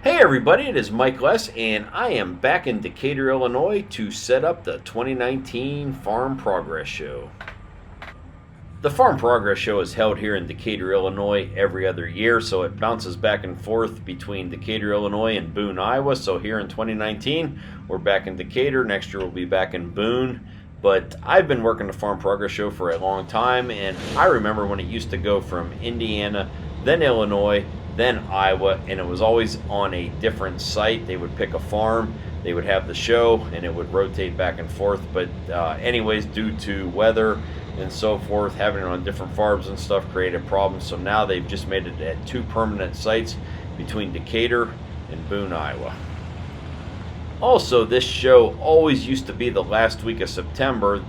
Hey everybody, it is Mike Less, and I am back in Decatur, Illinois to set up the 2019 Farm Progress Show. The Farm Progress Show is held here in Decatur, Illinois every other year, so it bounces back and forth between Decatur, Illinois and Boone, Iowa. So here in 2019, we're back in Decatur. Next year, we'll be back in Boone. But I've been working the Farm Progress Show for a long time, and I remember when it used to go from Indiana, then Illinois, then Iowa, and it was always on a different site. They would pick a farm, they would have the show, and it would rotate back and forth. But anyways, due to weather and so forth, having it on different farms and stuff created problems. So now they've just made it at two permanent sites between Decatur and Boone, Iowa. Also, this show always used to be the last week of September.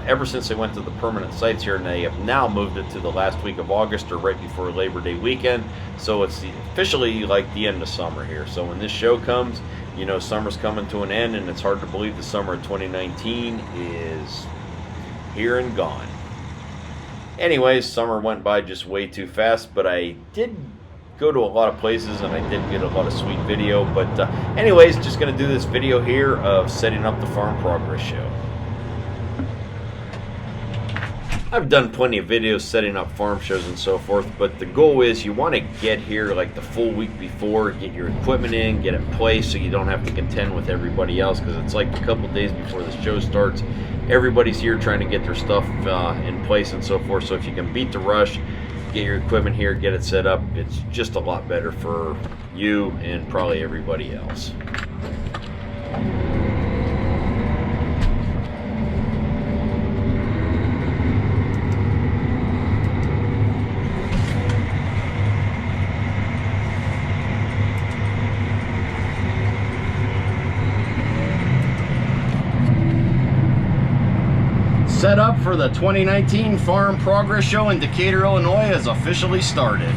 Ever since they went to the permanent sites here, and they have now moved it to the last week of August or right before Labor Day weekend. So it's officially like the end of summer here. So when this show comes, you know summer's coming to an end, and it's hard to believe the summer of 2019 is here and gone. Anyways, summer went by just way too fast, but I did go to a lot of places and I did get a lot of sweet video. But anyways, just going to do this video here of setting up the Farm Progress Show. I've done plenty of videos setting up farm shows and so forth, but the goal is you want to get here like the full week before, get your equipment in, get it placed so you don't have to contend with everybody else, because it's like a couple days before the show starts, everybody's here trying to get their stuff in place and so forth. So if you can beat the rush, get your equipment here, get it set up, it's just a lot better for you and probably everybody else. Setup for the 2019 Farm Progress Show in Decatur, Illinois has officially started.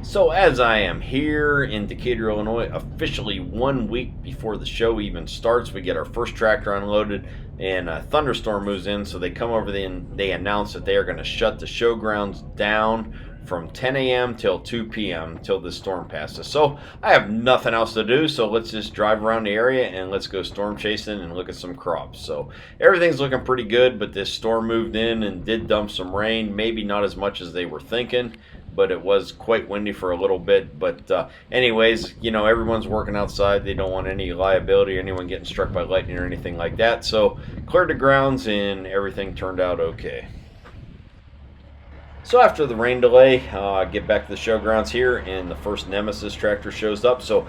So as I am here in Decatur, Illinois, officially 1 week before the show even starts, we get our first tractor unloaded and a thunderstorm moves in. So they come over and they announce that they are going to shut the showgrounds down from 10 a.m. till 2 p.m. till the storm passes. So I have nothing else to do, so let's just drive around the area and let's go storm chasing and look at some crops. So everything's looking pretty good, but this storm moved in and did dump some rain, maybe not as much as they were thinking, but it was quite windy for a little bit. But anyways, you know, everyone's working outside. They don't want any liability or anyone getting struck by lightning or anything like that. So cleared the grounds and everything turned out okay. So after the rain delay, get back to the showgrounds here, and the first Nemesis tractor shows up. So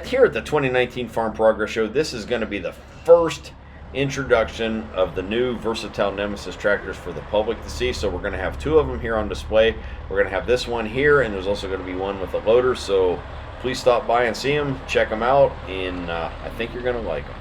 here at the 2019 Farm Progress Show, this is going to be the first introduction of the new versatile Nemesis tractors for the public to see. So we're going to have two of them here on display. We're going to have this one here, and there's also going to be one with a loader. So please stop by and see them, check them out, and I think you're going to like them.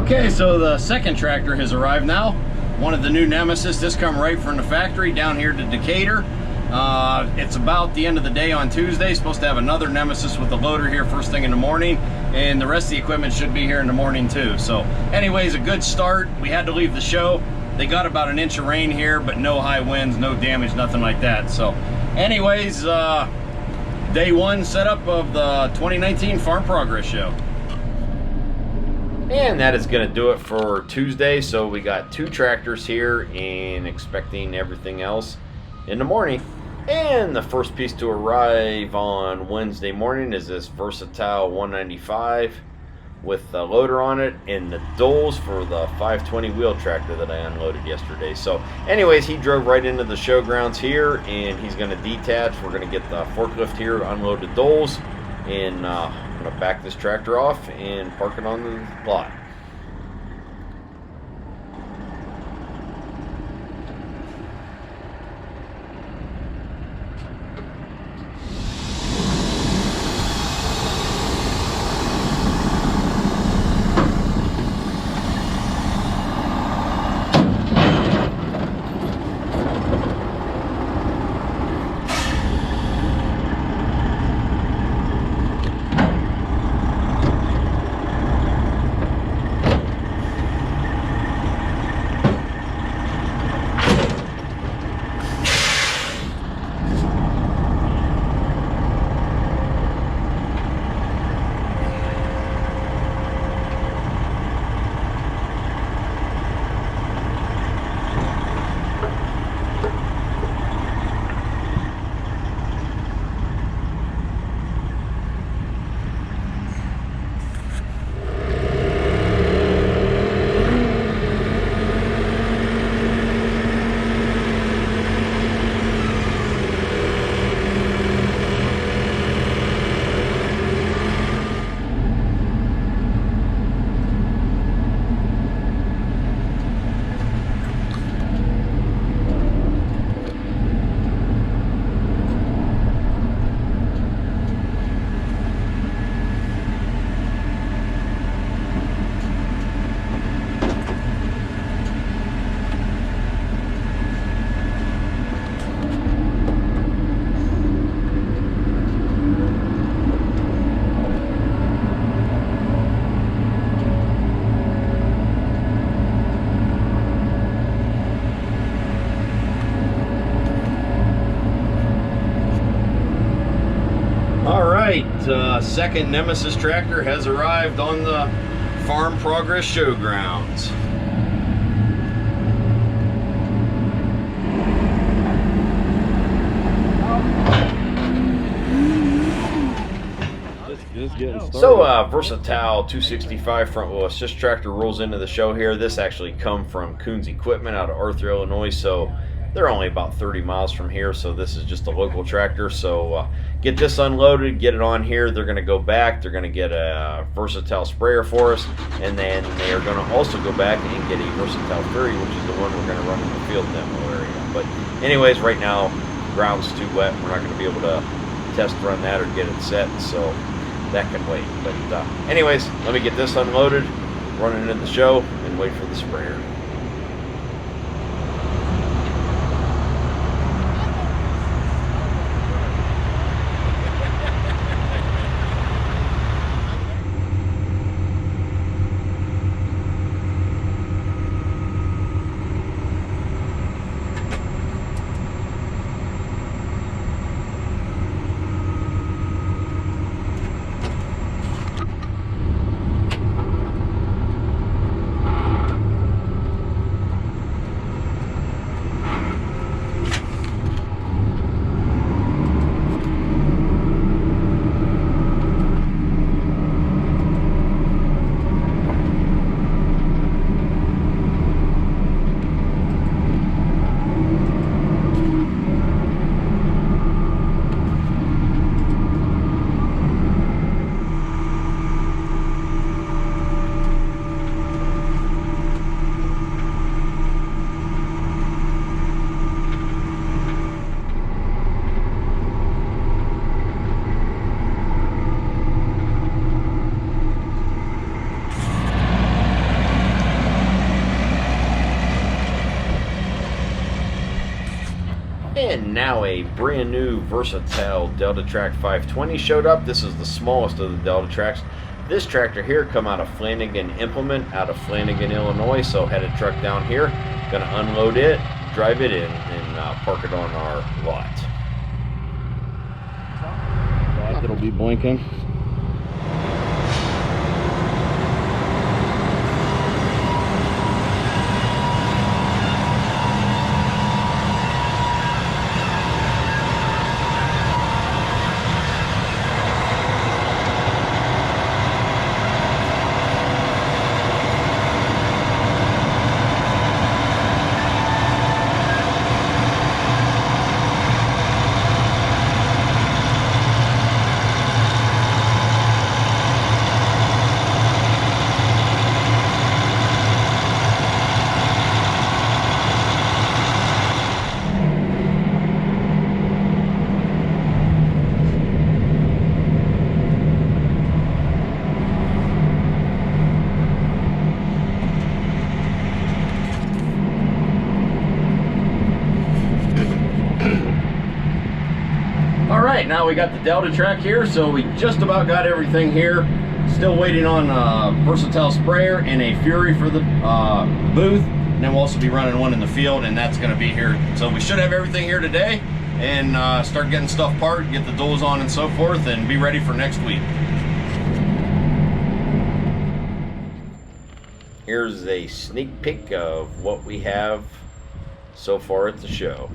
Okay, so the second tractor has arrived now. One of the new Nemesis. This come right from the factory down here to Decatur. It's about the end of the day on Tuesday. Supposed to have another Nemesis with the loader here first thing in the morning, and the rest of the equipment should be here in the morning too. So anyways, a good start. We had to leave the show. They got about an inch of rain here, but no high winds, no damage, nothing like that. So anyways, day one setup of the 2019 Farm Progress Show. And that is going to do it for Tuesday. So we got 2 tractors here and expecting everything else in the morning. And the first piece to arrive on Wednesday morning is this Versatile 195 with the loader on it and the doles for the 520 wheel tractor that I unloaded yesterday. So anyways, he drove right into the showgrounds here, and he's going to detach. We're going to get the forklift here to unload the doles, and I'm going to back this tractor off and park it on the lot. Second Nemesis tractor has arrived on the Farm Progress Showgrounds. So Versatile 265 front wheel assist tractor rolls into the show here. This actually come from Coons Equipment out of Arthur, Illinois, so they're only about 30 miles from here, so this is just a local tractor. So get this unloaded, get it on here. They're going to go back. They're going to get a Versatile sprayer for us, and then they are going to also go back and get a Versatile Fury, which is the one we're going to run in the field demo area. But anyways, right now, ground's too wet. We're not going to be able to test run that or get it set, so that can wait. But anyways, let me get this unloaded, run it in the show, and wait for the sprayer. now a brand new versatile Delta Track 520 showed up. This is the smallest of the Delta Tracks. This tractor here come out of Flanagan Implement out of Flanagan, Illinois. So had a truck down here, gonna unload it, drive it in, and park it on our lot. It'll be blinking. Alright, now we got the Delta Track here, so we just about got everything here. Still waiting on a versatile sprayer and a Fury for the booth. And then we'll also be running one in the field, and that's going to be here. So we should have everything here today and start getting stuff parked, get the duals on and so forth, and be ready for next week. Here's a sneak peek of what we have so far at the show.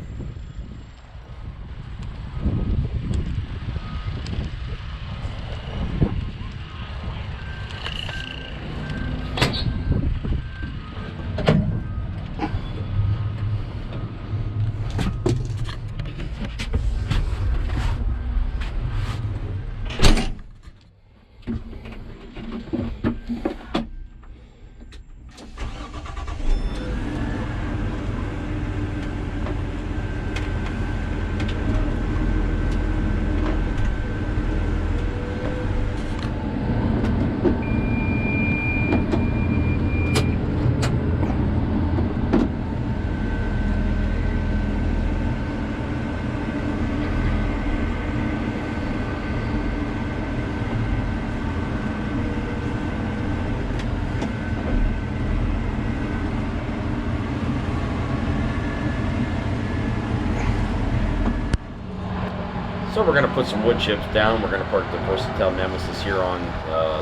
So we're going to put some wood chips down. We're going to park the versatile Nemesis here on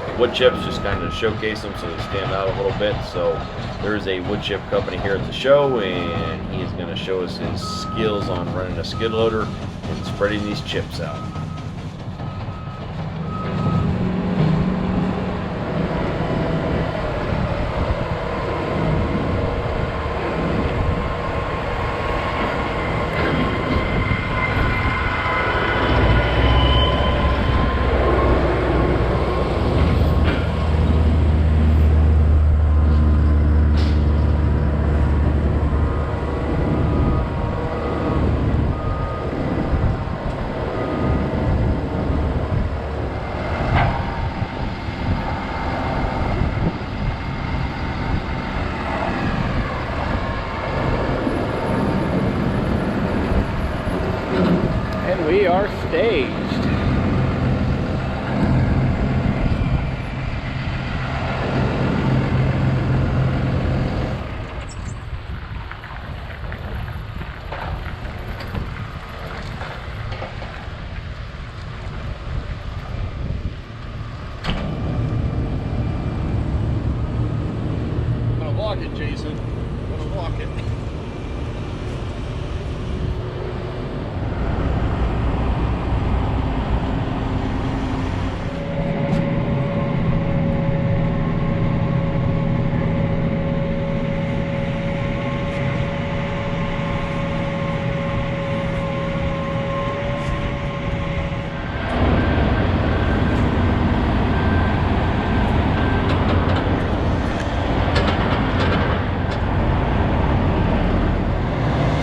the wood chips, just kind of showcase them so they stand out a little bit. So there's a wood chip company here at the show, and he is going to show us his skills on running a skid loader and spreading these chips out. We are staged. I'm gonna walk it, Jason. I'm gonna walk it.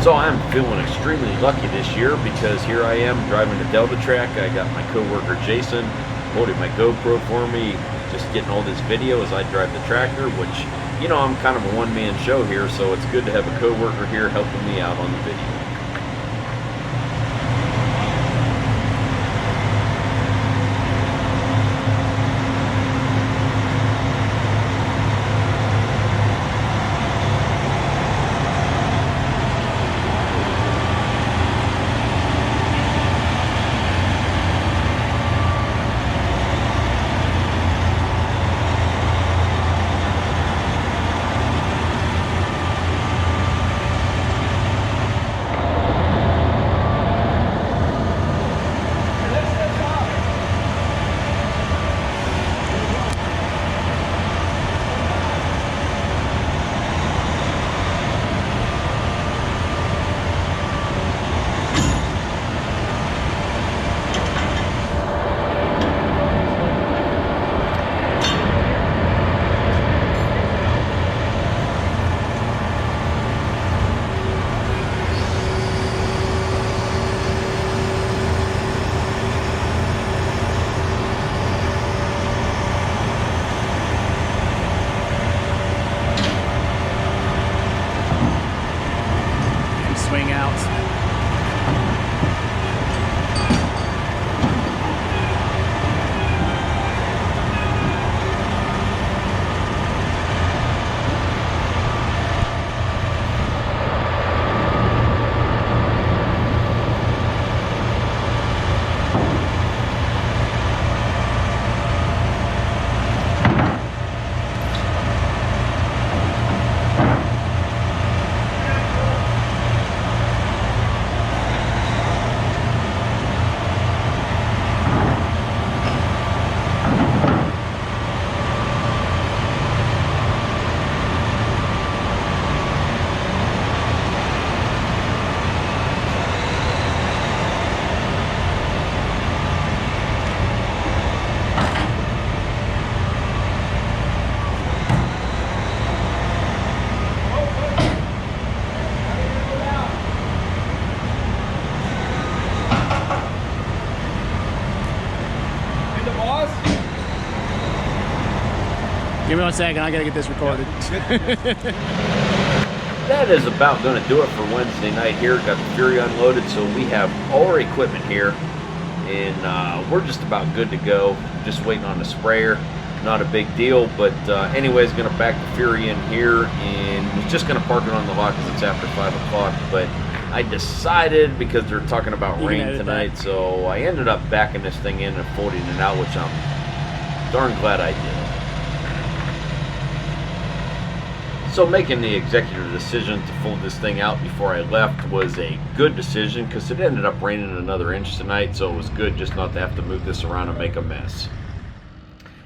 So I'm feeling extremely lucky this year because here I am driving the Delta Track. I got my coworker Jason holding my GoPro for me, just getting all this video as I drive the tractor, which, you know, I'm kind of a one-man show here, so it's good to have a coworker here helping me out on the video. Give me 1 second. I gotta get this recorded. That is about going to do it for Wednesday night here. Got the Fury unloaded, so we have all our equipment here, and we're just about good to go. Just waiting on the sprayer. Not a big deal, but anyways, going to back the Fury in here, and was just going to park it on the lot because it's after 5 o'clock, but I decided, because they're talking about rain tonight, so I ended up backing this thing in and folding it out, which I'm darn glad I did. So making the executive decision to fold this thing out before I left was a good decision, because it ended up raining another inch tonight, so it was good just not to have to move this around and make a mess.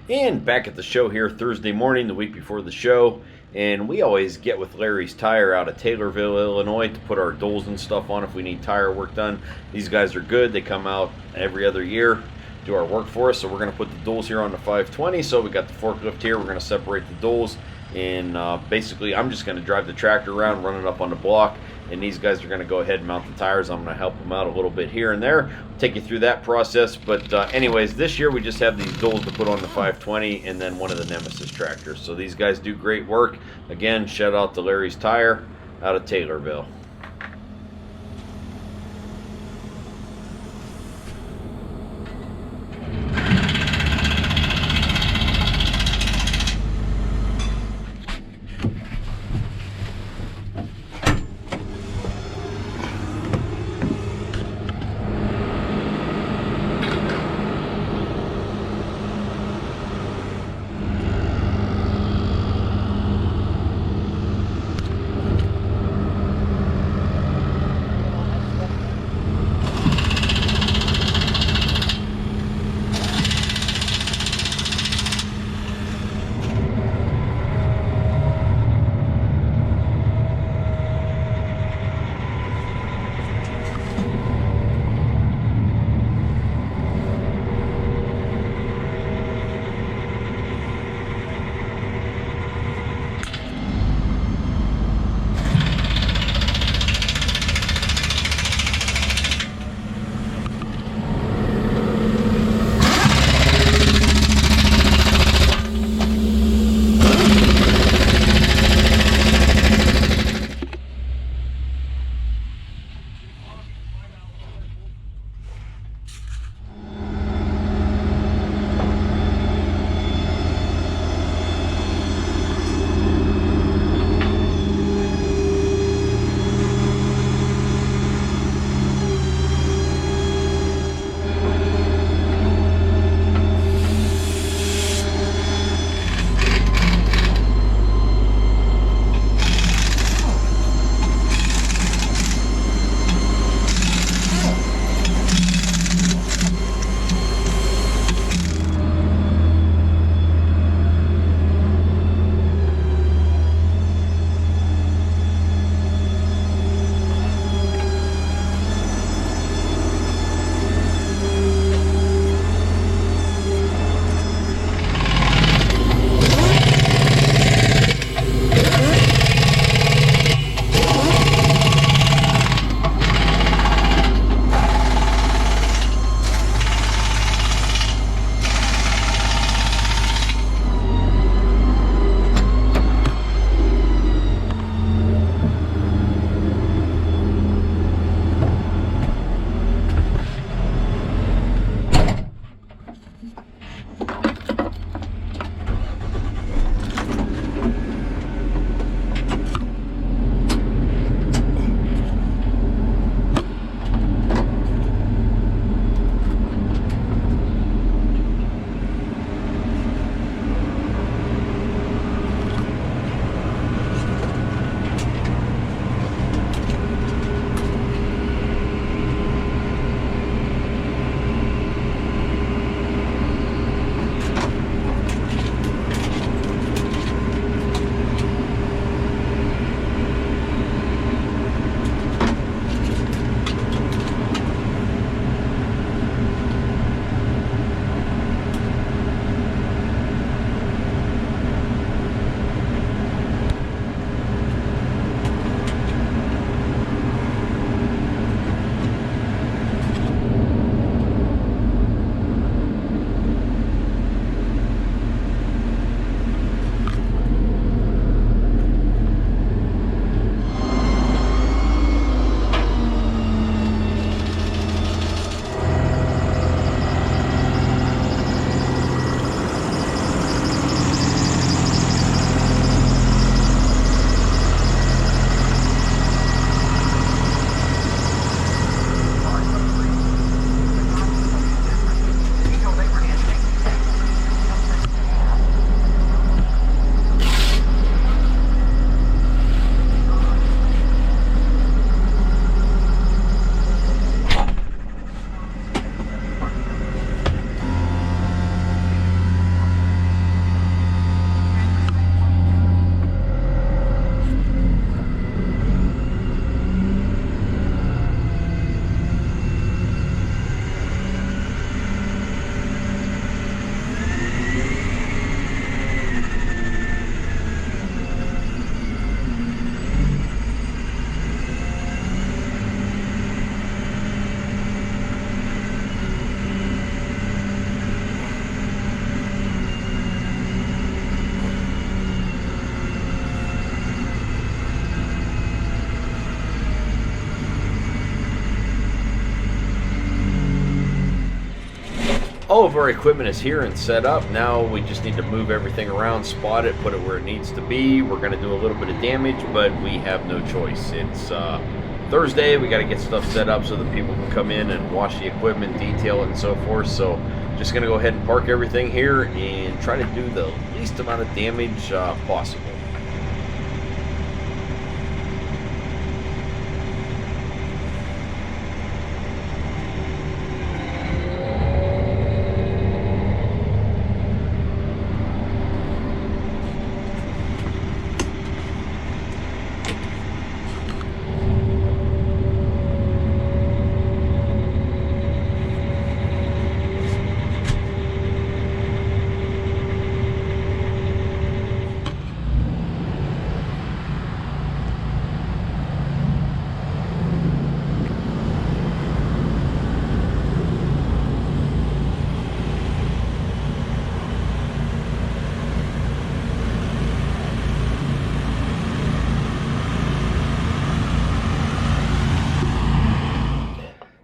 And back at the show here Thursday morning, the week before the show, and we always get with Larry's Tire out of Taylorville, Illinois, to put our doles and stuff on if we need tire work done. These guys are good. They come out every other year, do our work for us. So we're going to put the doles here on the 520. So we got the forklift here. We're going to separate the doles, and basically I'm just going to drive the tractor around, run it up on the block, and these guys are going to go ahead and mount the tires. I'm going to help them out a little bit here and there, take you through that process. But anyways, this year we just have these doles to put on the 520 and then one of the Nemesis tractors. So these guys do great work. Again, shout out to Larry's Tire out of Taylorville. All of our equipment is here and set up. Now we just need to move everything around, spot it, put it where it needs to be. We're going to do a little bit of damage, but we have no choice. It's Thursday. We got to get stuff set up so that people can come in and wash the equipment, detail it, and so forth. So just going to go ahead and park everything here and try to do the least amount of damage possible.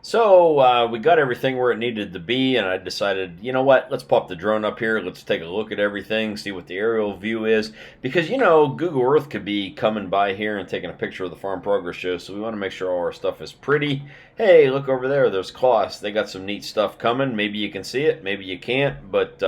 So we got everything where it needed to be, and I decided, you know what, let's pop the drone up here, let's take a look at everything, see what the aerial view is, because, you know, Google Earth could be coming by here and taking a picture of the Farm Progress Show, so we want to make sure all our stuff is pretty. Hey, look over there, there's Klaus. They got some neat stuff coming. Maybe you can see it, maybe you can't, but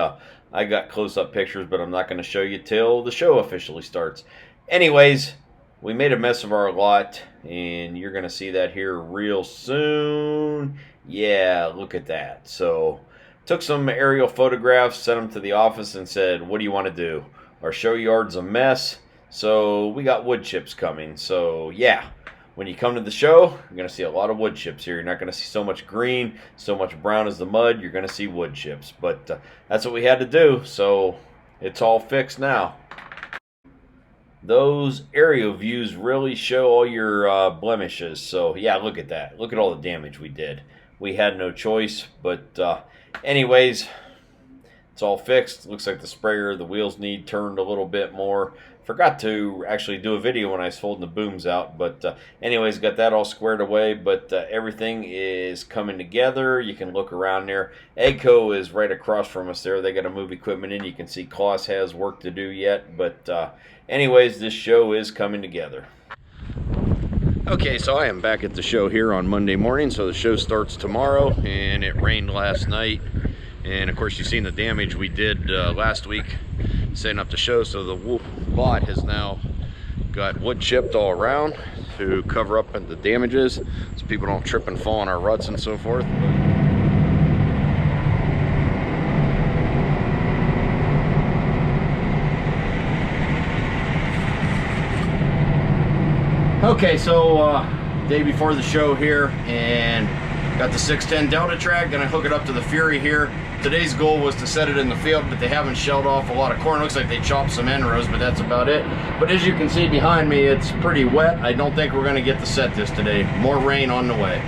I got close-up pictures, but I'm not going to show you till the show officially starts. Anyways, we made a mess of our lot, and you're going to see that here real soon. Yeah, look at that. So, took some aerial photographs, sent them to the office, and said, what do you want to do? Our show yard's a mess, so we got wood chips coming. So, yeah, when you come to the show, you're going to see a lot of wood chips here. You're not going to see so much green, so much brown as the mud. You're going to see wood chips. But that's what we had to do, so it's all fixed now. Those aerial views really show all your blemishes. So, yeah, look at that. Look at all the damage we did. We had no choice. But anyways, it's all fixed. Looks like the sprayer, the wheels need turned a little bit more. Forgot to actually do a video when I was folding the booms out. But anyways, got that all squared away. But everything is coming together. You can look around there. Egco is right across from us there. They got to move equipment in. You can see Klaus has work to do yet. But anyways, this show is coming together. Okay, so I am back at the show here on Monday morning. So the show starts tomorrow, and it rained last night. And of course, you've seen the damage we did last week setting up the show. So the lot has now got wood chipped all around to cover up the damages so people don't trip and fall in our ruts and so forth. Okay, so day before the show here, and got the 610 Delta track. Gonna hook it up to the Fury here. Today's goal was to set it in the field, but they haven't shelled off a lot of corn. Looks like they chopped some end rows, but that's about it. But as you can see behind me, it's pretty wet. I don't think we're gonna get to set this today. More rain on the way.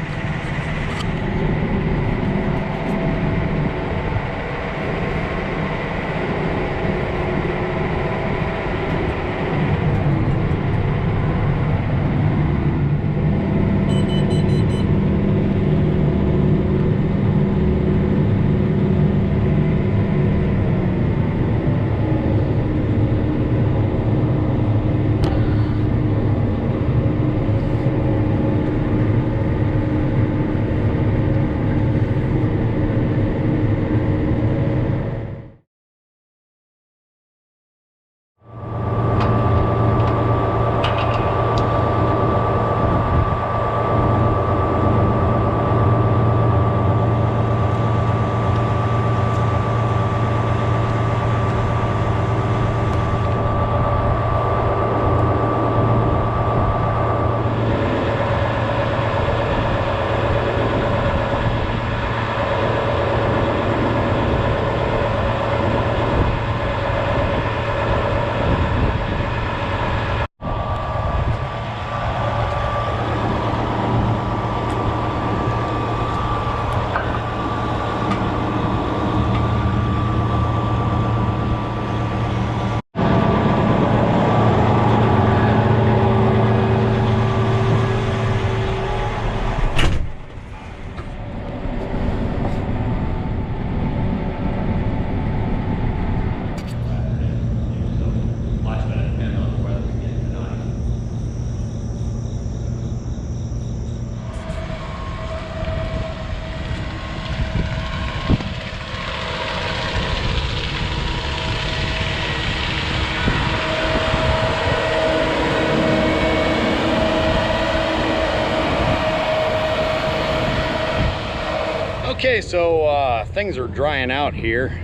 Okay, so things are drying out here,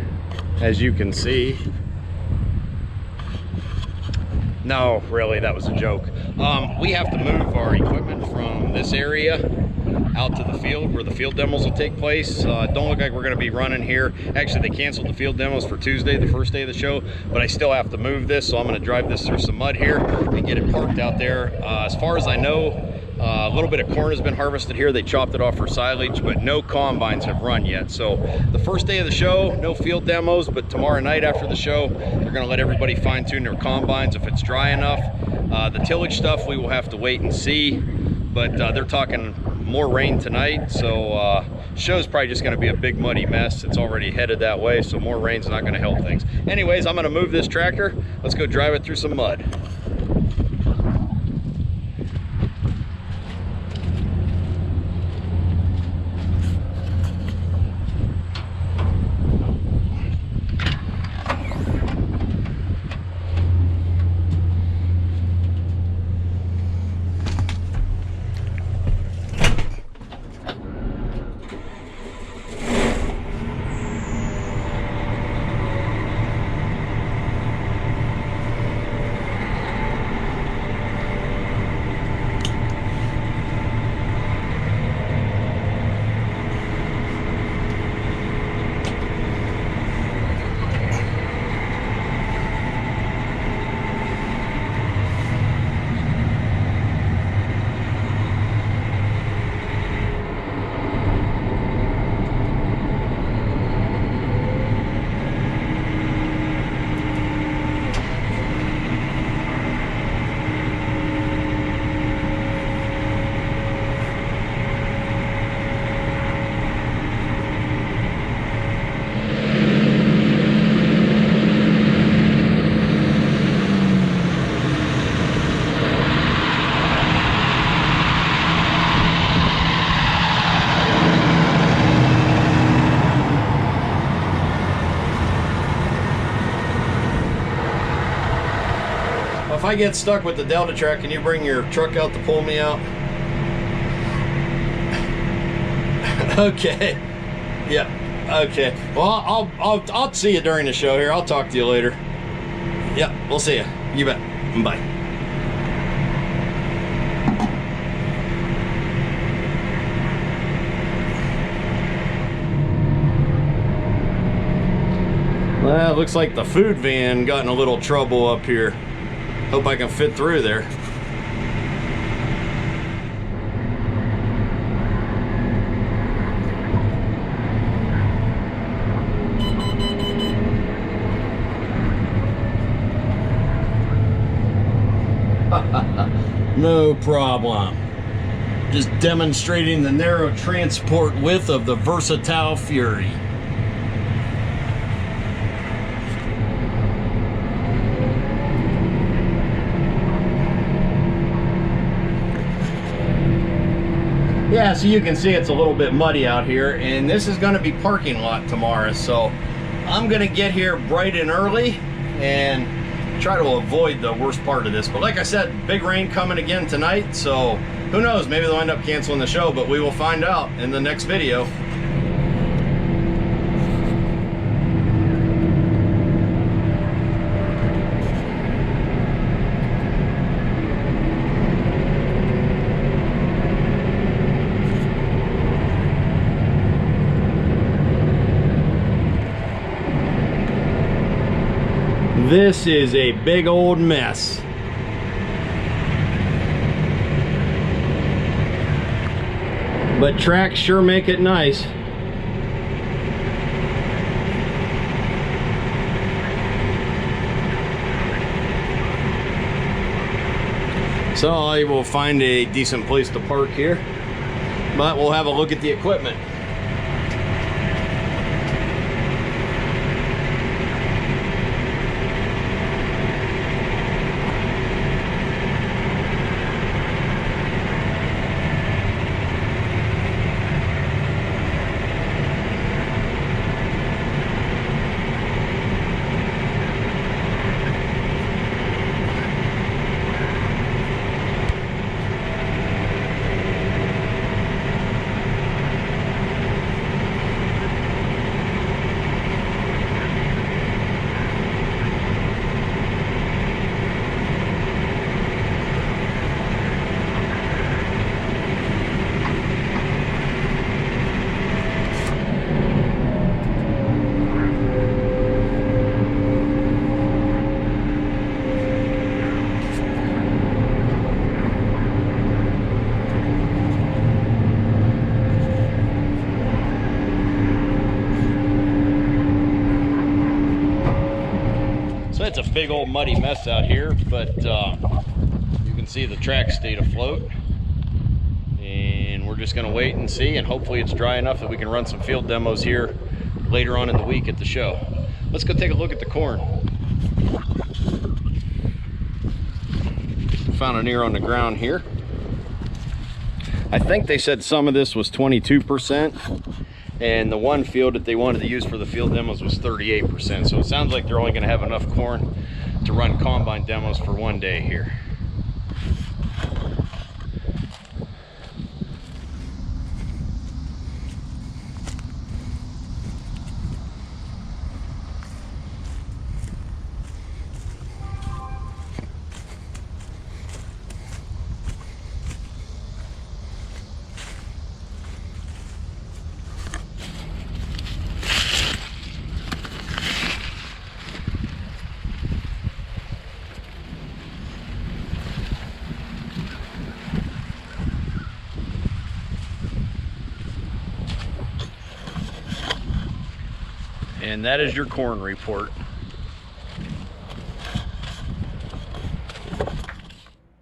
as you can see. No, really, that was a joke. We have to move our equipment from this area out to the field where the field demos will take place. Don't look like we're going to be running here. Actually, they canceled the field demos for Tuesday, the first day of the show, but I still have to move this, so I'm going to drive this through some mud here and get it parked out there. As far as I know, a little bit of corn has been harvested here. They chopped it off for silage, but no combines have run yet. So the first day of the show, no field demos, but tomorrow night after the show, they're going to let everybody fine tune their combines if it's dry enough. The tillage stuff, we will have to wait and see, but they're talking more rain tonight, so show's probably just going to be a big muddy mess. It's already headed that way, so more rain's not going to help things. Anyways, I'm going to move this tractor. Let's go drive it through some mud. If I get stuck with the Delta track, can you bring your truck out to pull me out? Okay. Yeah. Okay. Well, I'll see you during the show here. I'll talk to you later. Yeah, we'll see you. You bet. Bye. Well, it looks like the food van got in a little trouble up here. Hope I can fit through there. No problem. Just demonstrating the narrow transport width of the versatile Fury. Yeah, so you can see it's a little bit muddy out here, and this is going to be parking lot tomorrow, so I'm going to get here bright and early and try to avoid the worst part of this. But like I said, big rain coming again tonight, so who knows, maybe they'll end up canceling the show, but we will find out in the next video. This is a big old mess. But tracks sure make it nice. So I will find a decent place to park here, but we'll have a look at the equipment. So it's a big old muddy mess out here, but you can see the track stayed afloat. And we're just gonna wait and see, and hopefully it's dry enough that we can run some field demos here later on in the week at the show. Let's go take a look at the corn. Found an ear on the ground here. I think they said some of this was 22%, and the one field that they wanted to use for the field demos was 38%. So it sounds like they're only gonna have enough corn to run combine demos for one day here. And that is your corn report.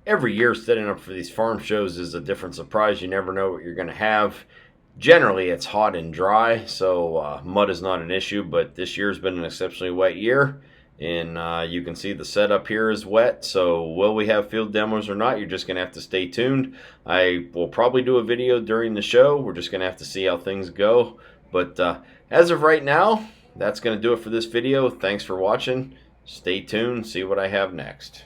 Every year setting up for these farm shows is a different surprise. You never know what you're going to have. Generally it's hot and dry, so mud is not an issue, but this year's been an exceptionally wet year, and you can see the setup here is wet. So will we have field demos or not? You're just going to have to stay tuned. I will probably do a video during the show. We're just going to have to see how things go, but as of right now, that's going to do it for this video. Thanks for watching. Stay tuned, see what I have next.